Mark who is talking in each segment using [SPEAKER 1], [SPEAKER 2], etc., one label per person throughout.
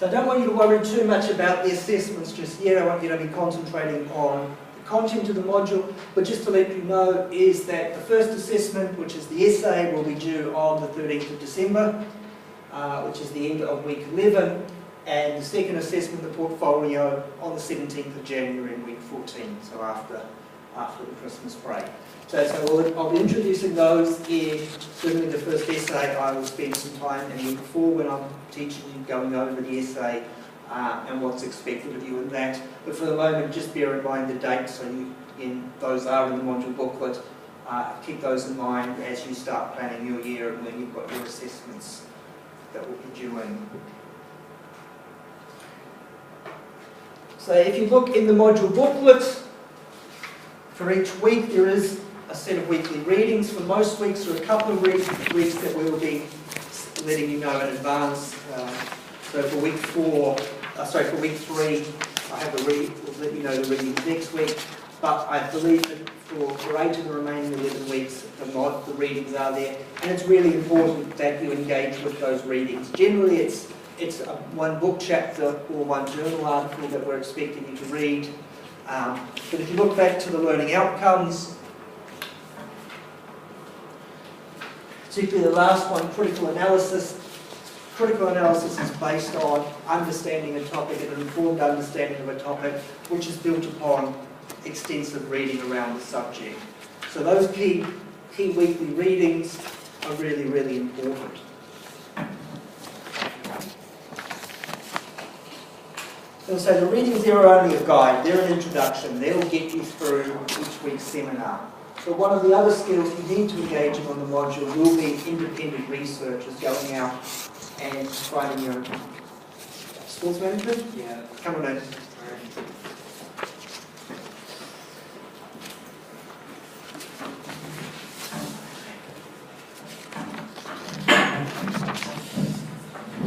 [SPEAKER 1] So I don't want you to worry too much about the assessments just yet. I want you to be concentrating on the content of the module, but just to let you know is that the first assessment, which is the essay, will be due on the 13th of December, which is the end of week 11, and the second assessment, the portfolio, on the 17th of January in week 14, so after the Christmas break. So I'll be introducing those in, certainly the first essay I will spend some time, and then before when I'm teaching you, going over the essay and what's expected of you in that. But for the moment, just bear in mind the dates, so those are in the module booklet. Keep those in mind as you start planning your year and when you've got your assessments that will be due in. So if you look in the module booklet, for each week there is a set of weekly readings. For most weeks, there are a couple of weeks that we will be letting you know in advance. So for week 3, I have a read. We'll let you know the readings next week. But I believe that for 8 of the remaining 11 weeks, the readings are there, and it's really important that you engage with those readings. Generally, it's one book chapter or one journal article that we're expecting you to read. But if you look back to the learning outcomes, particularly the last one, critical analysis. Critical analysis is based on understanding a topic and an informed understanding of a topic, which is built upon extensive reading around the subject. So those key weekly readings are really, really important. So the readings there are only a guide, they're an introduction, they'll get you through each week's seminar. So one of the other skills you need to engage in on the module will be independent researchers going out and finding your sports management? Yeah. Come on in.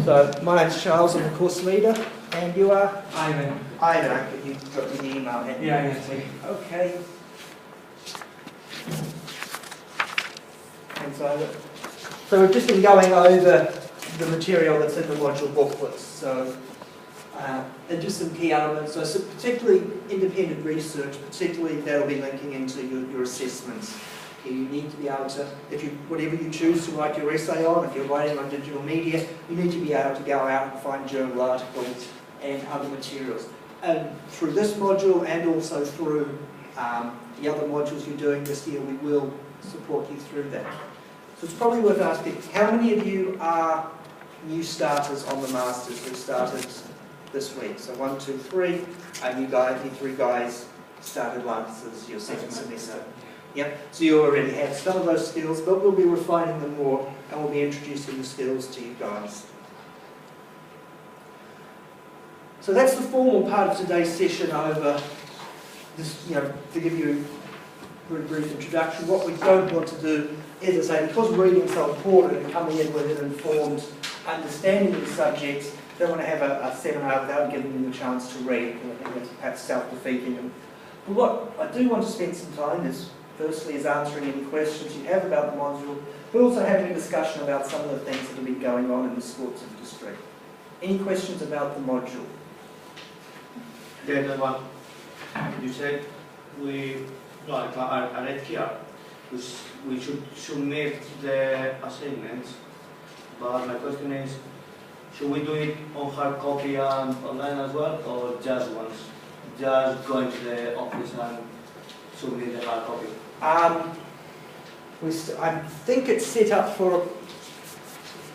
[SPEAKER 1] So my name's Charles, I'm the course leader, and you are?
[SPEAKER 2] Ivan.
[SPEAKER 1] Ivan, you got the email, haven't you?
[SPEAKER 2] Yeah.
[SPEAKER 1] Okay. And so we've just been going over the material that's in the module booklets. So and just some key elements. So particularly independent research, particularly that'll be linking into your assessments. You need to be able to, whatever you choose to write your essay on, if you're writing on digital media, you need to be able to go out and find journal articles and other materials. And through this module and also through the other modules you're doing this year, we will support you through that. So it's probably worth asking, how many of you are new starters on the Masters who started this week? So 1, 2, 3, and you 3 guys started last as your second semester. Yep, so you already have some of those skills, but we'll be refining them more and we'll be introducing the skills to you guys. So that's the formal part of today's session over this, to give you a very brief introduction. What we don't want to do is, I say, because reading is so important and coming in with an informed understanding of the subjects, don't want to have a seminar without giving them the chance to read. I think that's perhaps self-defeating. But what I do want to spend some time is, firstly, is answering any questions you have about the module, but also having a discussion about some of the things that have been going on in the sports industry. Any questions about the module?
[SPEAKER 3] Yeah, there's one. You said I read here, we should submit the assignments, but my question is, should we do it on hard copy and online as well, or just once? Just go into the office and submit the hard copy?
[SPEAKER 1] I think it's set up for,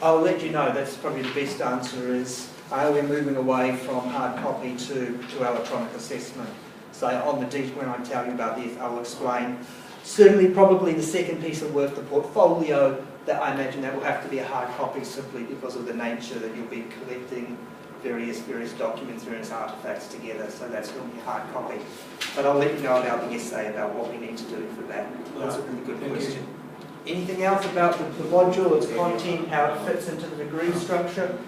[SPEAKER 1] I'll let you know, that's probably the best answer is, we're moving away from hard copy to electronic assessment. So on the detail, when I tell you about this, I'll explain. Certainly, probably the second piece of work, the portfolio, that I imagine that will have to be a hard copy simply because of the nature that you'll be collecting various documents, various artifacts together, so that's going to be a hard copy. But I'll let you know about the essay, about what we need to do for that. That's a really good question. Anything else about the module, its content, how it fits into the degree structure?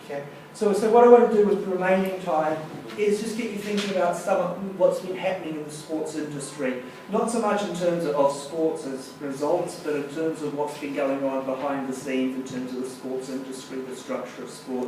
[SPEAKER 1] Okay. So what I want to do with the remaining time is just get you thinking about some of what's been happening in the sports industry. Not so much in terms of sports as results, but in terms of what's been going on behind the scenes in terms of the sports industry, the structure of sport.